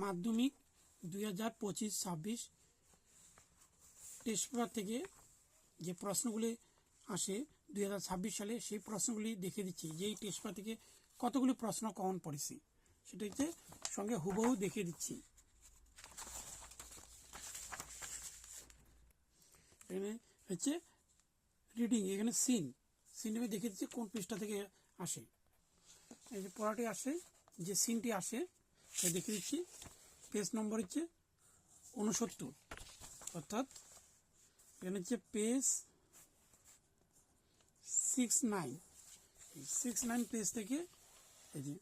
মাধ্যমিক 2025-26 test paper থেকে যে প্রশ্নগুলি আসে 2026 সালে, সেই প্রশ্নগুলি দেখে দিচ্ছি যে এই টেস্ট পেপার থেকে কতগুলি প্রশ্ন কমন পড়েছে সেটা হচ্ছে সঙ্গে হুবহু দেখিয়ে দিচ্ছি। এখানে হচ্ছে রিডিং, এখানে সিন আমি দেখে দিচ্ছি কোন পৃষ্ঠা থেকে আসে। এই যে পড়াটি আসে, যে সিনটি আসে সেটা দেখে দিচ্ছি। পেজ নম্বর হচ্ছে 69, অর্থাৎ এখানে হচ্ছে পেজ 69 পেজ থেকে এই যে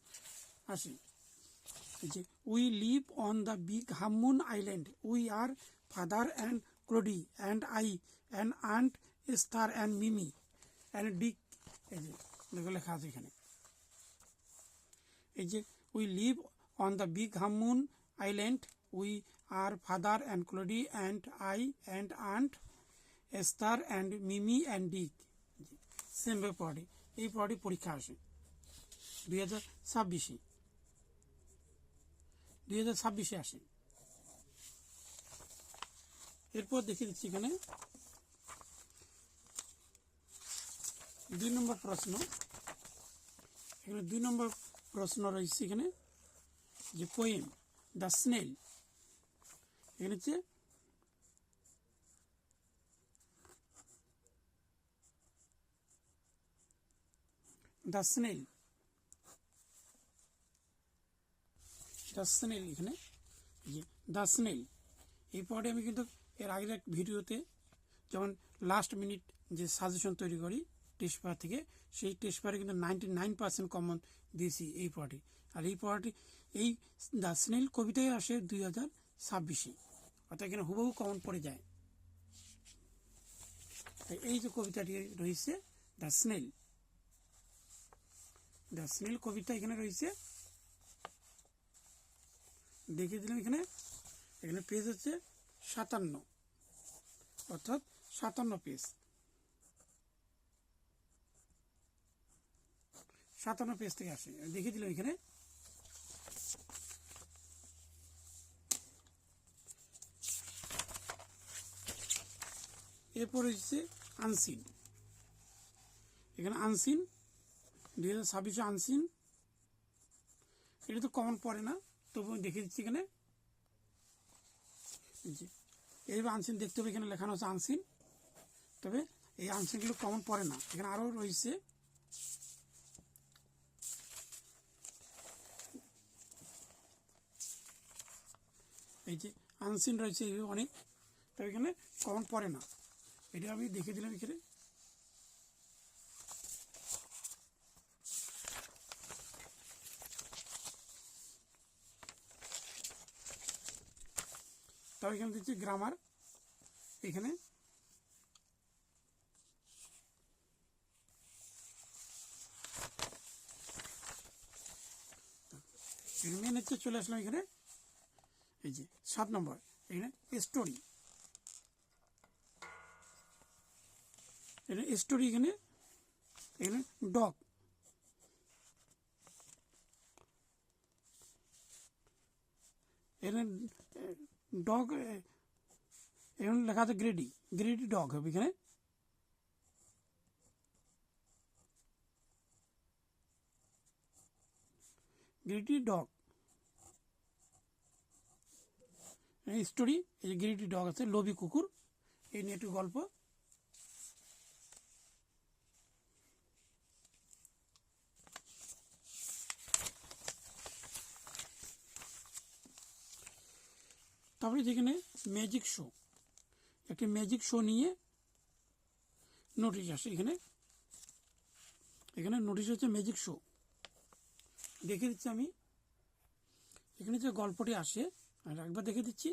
আসে। এই যে we live on the big Hamun island, we are father and Claudie and I and aunt Esther and Mimi and Dick. এই যে লেখা আছে এখানে, এই যে we live on the big Hamun island, we are father and Claudie and I and aunt Esther and Mimi and Dick. সেমভাবে পড়াটি, এই পড়াটি পরীক্ষা আসে 2026 আসে। এরপর দেখে দিচ্ছি এখানে 2 নম্বর প্রশ্ন। এখানে 2 নম্বর প্রশ্ন রয়েছে এখানে যে পোয়েম দ্য স্নেল। এখানে হচ্ছে দ্য স্নেল, এখানে দ্য স্নেল এই পড়ে আমি কিন্তু এর আগের এক ভিডিওতে যেমন লাস্ট মিনিট যে সাজেশন তৈরি করি টেস্ট পেপার থেকে, সেই টেস্ট পেপারে কিন্তু 99% কমন দিয়েছি এই পড়াটি। আর এই পড়াটি এই দ্য স্নেল কবিতায় আসে 2026, অর্থাৎ এখানে হুবহু কমন পড়ে যায়। এই যে কবিতাটি রয়েছে দ্য স্নেল কবিতা এখানে রয়েছে, দেখিয়ে দিলাম। এখানে পেজ হচ্ছে 57, অর্থাৎ 57 পেজ, 57 পেজ থেকে আসে, দেখিয়ে দিলাম এখানে। এরপর হচ্ছে আনসিন। এখানে আনসিন 2026 আনসিন, এটা তো কমন পড়ে না, তবু আমি দেখে দিচ্ছি এখানে। এইভাবে আনসিন দেখতে হবে, এখানে লেখানো হচ্ছে আনসিন, তবে এই আনসিনগুলো কমন পড়ে না। এখানে আরও রয়েছে এই যে আনসিন রয়েছে অনেক, তবে এখানে কমন পড়ে না, এটা আমি দেখে দিলাম এখানে। তবে এখানে দিচ্ছি গ্রামার, এখানে মেন হচ্ছে চলে আসলাম এখানে। এই যে 7 নম্বর এখানে স্টোরি, এখানে ডগ, এখানে ডগ, এখানে লেখা আছে গ্রেডি ডগ হবে এখানে। গ্রেডি ডগ স্টোরি, এই যে গ্রেডি ডগ আছে, লোভী কুকুর, এই নিয়ে একটু গল্প। তারপরে যেখানে ম্যাজিক শো, একটি ম্যাজিক শো নিয়ে নোটিশ আসে এখানে নোটিশ হচ্ছে ম্যাজিক শো, দেখে দিচ্ছি আমি। এখানে যে গল্পটি আসে আর একবার দেখে দিচ্ছি,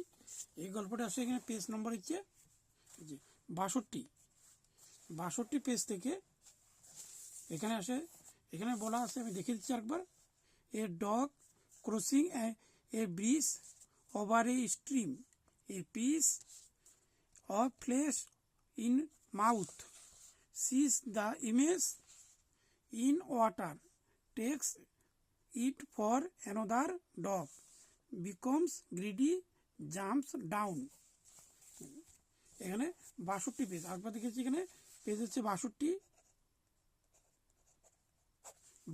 এই গল্পটি আসে এখানে পেজ নম্বর হচ্ছে যে 62 পেজ থেকে এখানে আসে। এখানে বলা আছে, আমি দেখে দিচ্ছি একবার। A dog crossing a bridge over a stream, a piece of flesh in mouth, sees the image in water, takes it for another dog, becomes greedy jumps down. এখানে 62 পেজ, একবার দেখেছি এখানে পেজ হচ্ছে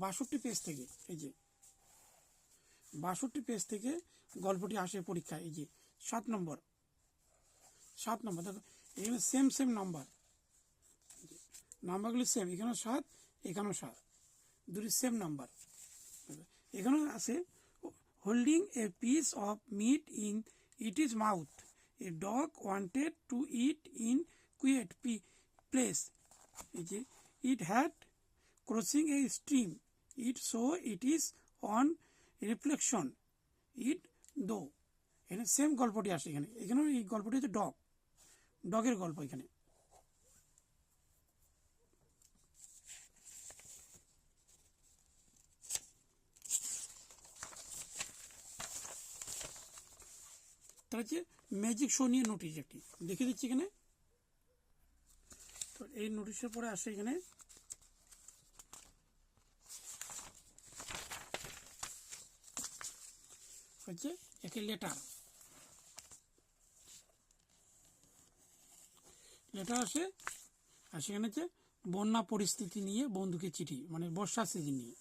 62 পেজ থেকে, এই যে 62 page থেকে গল্পটি আসে পরীক্ষায়। এই যে 7 নম্বর দেখো এখানে সেম নাম্বারগুলি সেম, এখানেও 7 এখানেও 7, দুটি সেম নাম্বার। এখানেও আছে holding a piece of meat in it is mouth, a dog wanted to eat in quiet place. এই যে it had crossing a stream, it so it is on reflection, it though. এখানে same গল্পটি আসে, এখানেও এই গল্পটি হচ্ছে ডগের গল্প। এখানে তার হচ্ছে ম্যাজিক শো নিয়ে নোটিশ একটি দেখে দিচ্ছি এখানে। তো এই নোটিশের পরে আসে এখানে হচ্ছে একটি লেটার আসে, আর সেখানে হচ্ছে বন্যা পরিস্থিতি নিয়ে বন্ধুকে চিঠি, মানে বর্ষা সিজন নিয়ে।